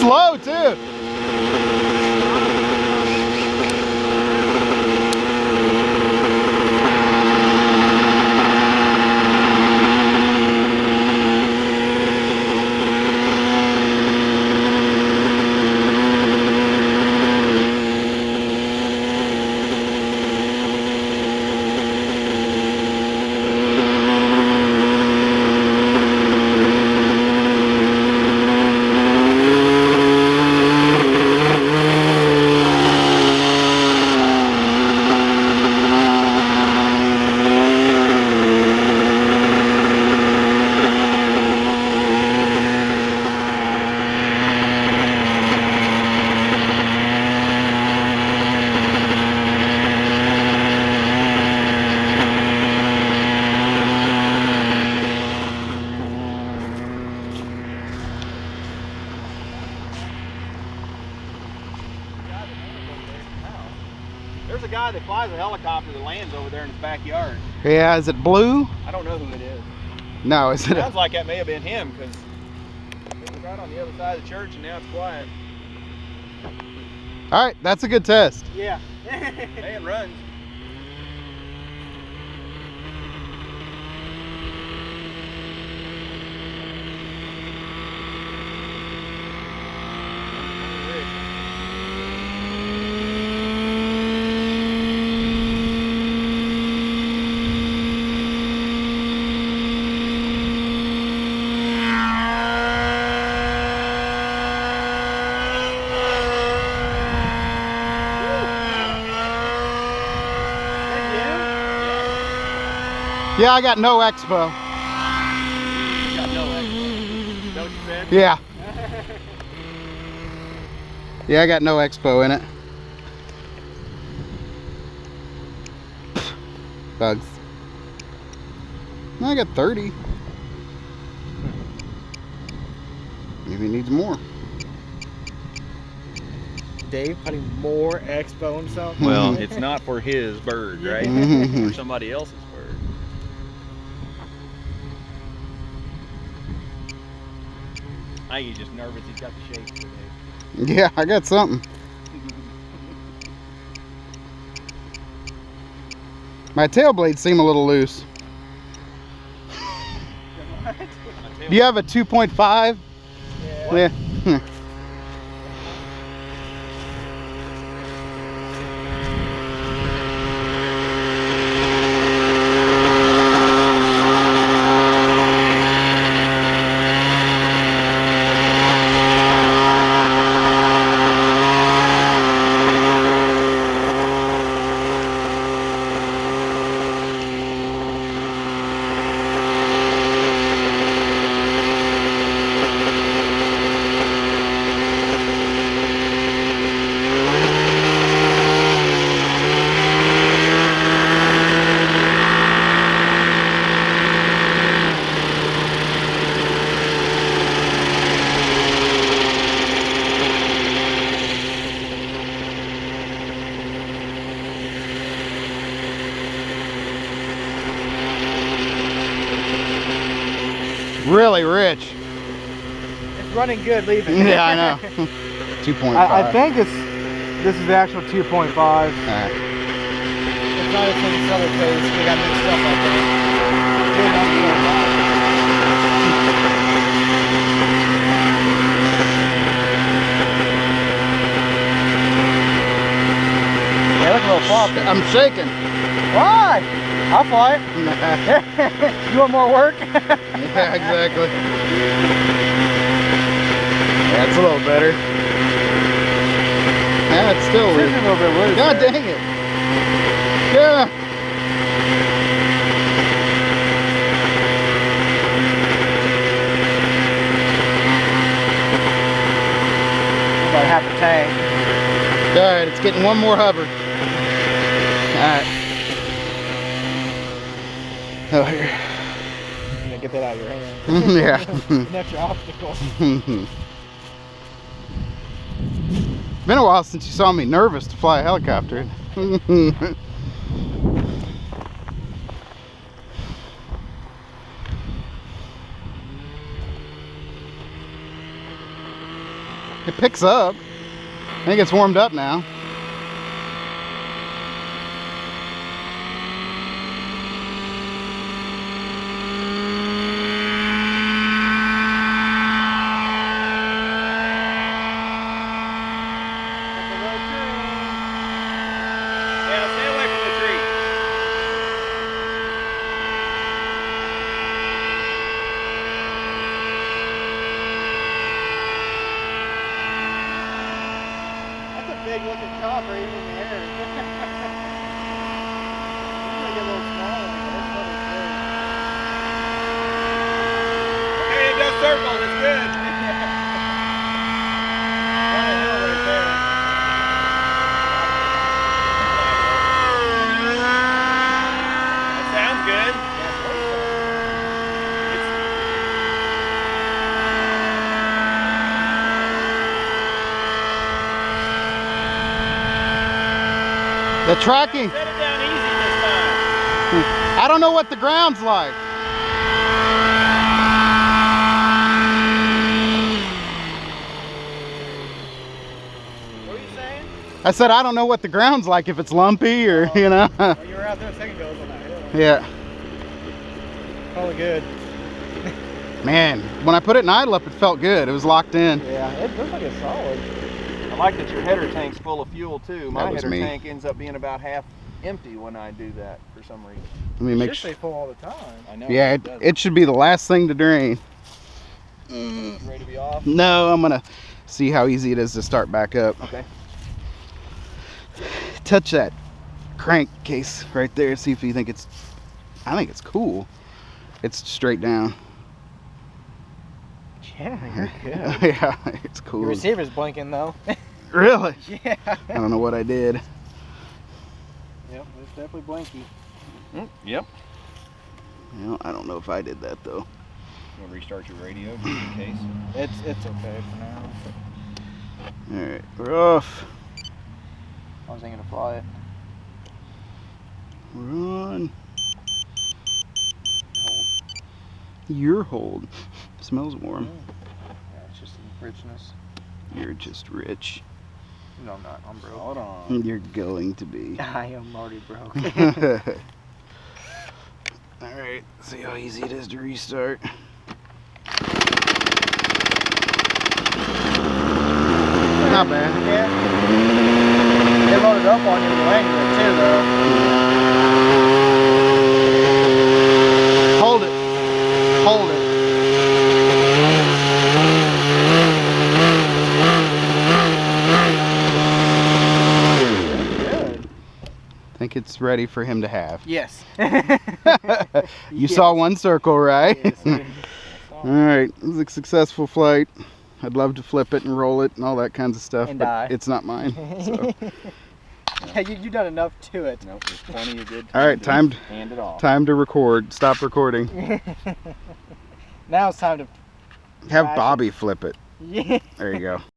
It's low too. There's a guy that flies a helicopter that lands over there in his backyard. Yeah, is it blue? I don't know who it is. No, is it? Sounds like that may have been him because it was right on the other side of the church and now it's quiet. All right, that's a good test. Yeah. Hey, it runs. Yeah, I got no expo. You got no expo. Is that what you said? Yeah. Yeah, I got no expo in it. Bugs. I got 30. Maybe it needs more. Dave putting more expo into something? Well, it's not for his bird, right? Mhm. It's for somebody else's bird. I think he's just nervous. He's got the shakes today. Yeah, I got something. My tail blades seem a little loose. Do you have a 2.5? Yeah. Yeah. Really rich. It's running good leaving. Yeah, I know. 2.5. I think this is the actual 2.5. It's not Alright. a thing other case. They got new stuff like that. Yeah, look a little floppy. I'm shaking. Why? I'll fly it. You want more work? Yeah, exactly. Yeah, it's a little better. Yeah, it's still It's weird. a little bit loose. God there. dang it. Yeah. About half a tank. Alright, it's getting one more hover. Alright. Oh, here. I'm gonna get that out of your hand. Yeah. That's your obstacle. Been a while since you saw me nervous to fly a helicopter. It picks up. I think it's warmed up now. Yeah, stay away from the tree. That's a big looking chopper even in the air. It's gonna get a little smaller, but it's probably big. Okay, it does circles. It's good. On the hill right there. That sounds good. The tracking, Set it down easy this time. I don't know what the ground's like. What are you saying? I said I don't know what the ground's like, if it's lumpy or, you know. Oh, you were out there a second ago on that hill. Yeah. Probably good. Man, when I put it in idle up, it felt good. It was locked in. Yeah, it looks like it's solid. I like that your header tank's full of fuel too. My That was header me. tank ends up being about half empty when I do that for some reason. Let me It make should sure. stay full all the time. I know. Yeah, does. it should be the last thing to drain. You ready to be off? No, I'm gonna see how easy it is to start back up. Okay. Touch that crankcase right there. See if you think it's. I think it's cool. It's straight down. Yeah, you're good. Yeah, it's Your cool. receiver's blinking though. Really? Yeah. I don't know what I did. Yep, it's definitely blinky. Yep. Well, I don't know if I did that though. You want to restart your radio just in case? It's okay for now. All right, we're off. I was thinking to fly it. We're on. Hold. Your hold. Smells warm. Yeah, it's just the richness. You're just rich. No, I'm not. I'm broke. Hold on. You're going to be. I am already broke. All right, see how easy it is to restart. Not bad. Yeah. They loaded up on you with the landing too, though. Hold it. Hold it. Good. I think it's ready for him to have. Yes. You saw one circle, right? Yes. All right, it was a successful flight. I'd love to flip it and roll it and all that kinds of stuff, And but die. it's not mine. So. Yeah, you've done enough to it. Nope, there's plenty of good. All right, time Hand it off. to record. Stop recording. Now it's time to Have Crash it. Bobby flip it. Yeah. There you go.